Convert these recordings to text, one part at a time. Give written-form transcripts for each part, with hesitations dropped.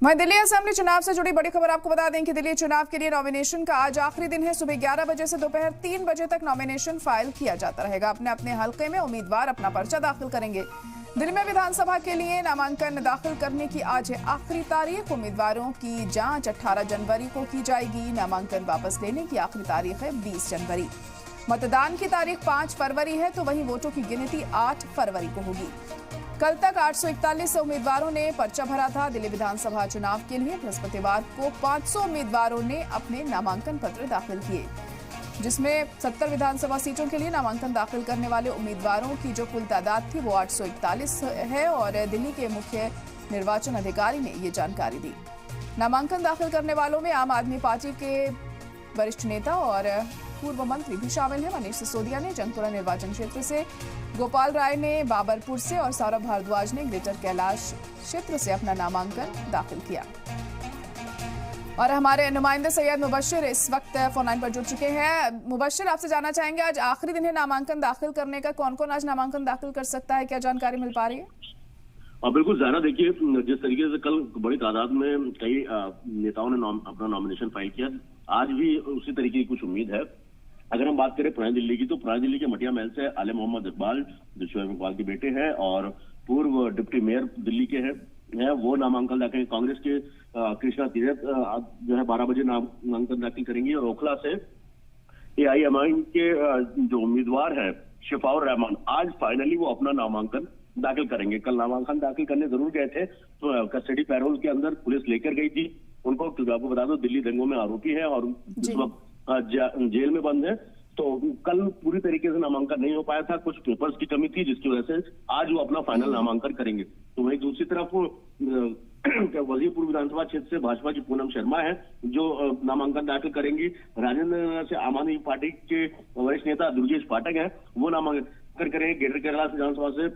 वहीं दिल्ली असेंबली चुनाव से जुड़ी बड़ी खबर आपको बता दें कि दिल्ली चुनाव के लिए नॉमिनेशन का आज आखिरी दिन है। सुबह 11 बजे से दोपहर 3 बजे तक नॉमिनेशन फाइल किया जाता रहेगा। अपने अपने हलके में उम्मीदवार अपना पर्चा दाखिल करेंगे। दिल्ली में विधानसभा के लिए नामांकन दाखिल करने की आज है आखिरी तारीख। उम्मीदवारों की जांच 18 जनवरी को की जाएगी। नामांकन वापस लेने की आखिरी तारीख है 20 जनवरी। मतदान की तारीख 5 फरवरी है, तो वहीं वोटों की गिनती 8 फरवरी को होगी। कल तक 841 उम्मीदवारों ने पर्चा भरा था। दिल्ली विधानसभा चुनाव के लिए बृहस्पतिवार को 500 उम्मीदवारों ने अपने नामांकन पत्र दाखिल किए, जिसमें 70 विधानसभा सीटों के लिए नामांकन दाखिल करने वाले उम्मीदवारों की जो कुल तादाद थी वो 841 है। और दिल्ली के मुख्य निर्वाचन अधिकारी ने ये जानकारी दी। नामांकन दाखिल करने वालों में आम आदमी पार्टी के वरिष्ठ नेता और पूर्व मंत्री भी शामिल हैं। मनीष सिसोदिया ने जंगपुरा निर्वाचन क्षेत्र से, गोपाल राय ने बाबरपुर से और सौरभ भारद्वाज ने ग्रेटर कैलाश क्षेत्र से अपना नामांकन दाखिल किया। और हमारे नुमाइंदे सैयद मुबश्शिर इस वक्त फोन लाइन पर जुड़ चुके हैं। मुबश्शिर, आपसे जानना चाहेंगे, आज आखिरी दिन है नामांकन दाखिल करने का, कौन कौन आज नामांकन दाखिल कर सकता है, क्या जानकारी मिल पा रही है? बिल्कुल ज़ाहरा, देखिए जिस तरीके से कल बड़ी तादाद में कई नेताओं ने अपना नॉमिनेशन फाइल किया, आज भी उसी तरीके की कुछ उम्मीद है। अगर हम बात करें पुरानी दिल्ली की, तो पुरानी दिल्ली के मटिया महल से आले मोहम्मद इकबाल, जो शोएब इकबाल के बेटे हैं और पूर्व डिप्टी मेयर दिल्ली के हैं, वो नामांकन दाखिल। कांग्रेस के कृष्णा तीरथ जो है 12 बजे नामांकन दाखिल करेंगी। और ओखला से AIMIM के जो उम्मीदवार है शिफाउर रहमान, आज फाइनली वो अपना नामांकन दाखिल करेंगे। कल नामांकन दाखिल करने जरूर गए थे, तो कस्टडी पैरोल के अंदर पुलिस लेकर गई थी उनको। आपको बता दो, दिल्ली दंगों में आरोपी है और इस वक्त जेल में बंद है। तो कल पूरी तरीके से नामांकन नहीं हो पाया था, कुछ पेपर्स की कमी थी, जिसकी वजह से आज वो अपना फाइनल नामांकन करेंगे। तो वहीं दूसरी तरफ वजीरपुर विधानसभा क्षेत्र से भाजपा की पूनम शर्मा है, जो नामांकन दाखिल करेंगी। राजेंद्र नगर से आम आदमी पार्टी के वरिष्ठ नेता दुर्गेश पाठक हैं, वो नामांकन करेंगे। ग्रेटर कैलाश विधानसभा से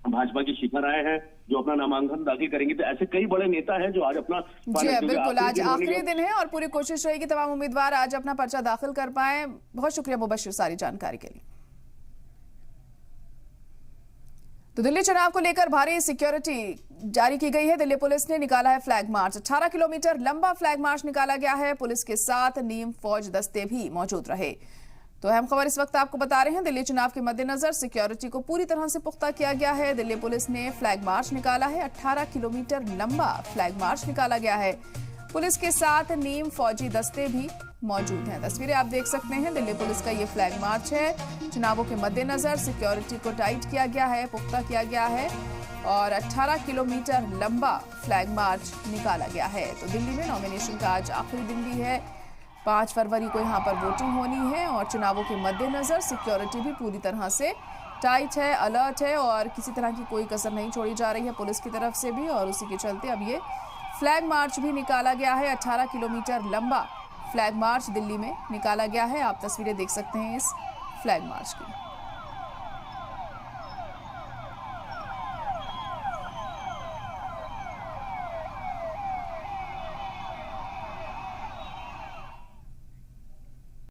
भाजपा की शिखा राय है, जो अपना नामांकन दाखिल करेंगे। तो ऐसे कई बड़े नेता हैं जो आज अपना बिल्कुल आज आखिरी दिन है और पूरी कोशिश रहेगी तमाम उम्मीदवार आज अपना पर्चा दाखिल कर पाए। बहुत शुक्रिया मुबश्शिर सारी जानकारी के लिए। तो दिल्ली चुनाव को लेकर भारी सिक्योरिटी जारी की गई है। दिल्ली पुलिस ने निकाला है फ्लैग मार्च। 18 किलोमीटर लंबा फ्लैग मार्च निकाला गया है। पुलिस के साथ नीम फौज दस्ते भी मौजूद रहे। तो अहम खबर इस वक्त आपको बता रहे हैं, दिल्ली चुनाव के मद्देनजर सिक्योरिटी को पूरी तरह से पुख्ता किया गया है। दिल्ली पुलिस ने फ्लैग मार्च निकाला है। 18 किलोमीटर लंबा फ्लैग मार्च निकाला गया है। पुलिस के साथ नीम फौजी दस्ते भी मौजूद हैं। तस्वीरें आप देख सकते हैं, दिल्ली पुलिस का ये फ्लैग मार्च है। चुनावों के मद्देनजर सिक्योरिटी को टाइट किया गया है, पुख्ता किया गया है और 18 किलोमीटर लंबा फ्लैग मार्च निकाला गया है। तो दिल्ली में नॉमिनेशन का आज आखिरी दिन भी है। 5 फरवरी को यहाँ पर वोटिंग होनी है और चुनावों के मद्देनजर सिक्योरिटी भी पूरी तरह से टाइट है, अलर्ट है और किसी तरह की कोई कसर नहीं छोड़ी जा रही है पुलिस की तरफ से भी। और उसी के चलते अब ये फ्लैग मार्च भी निकाला गया है। 18 किलोमीटर लंबा फ्लैग मार्च दिल्ली में निकाला गया है। आप तस्वीरें देख सकते हैं इस फ्लैग मार्च की।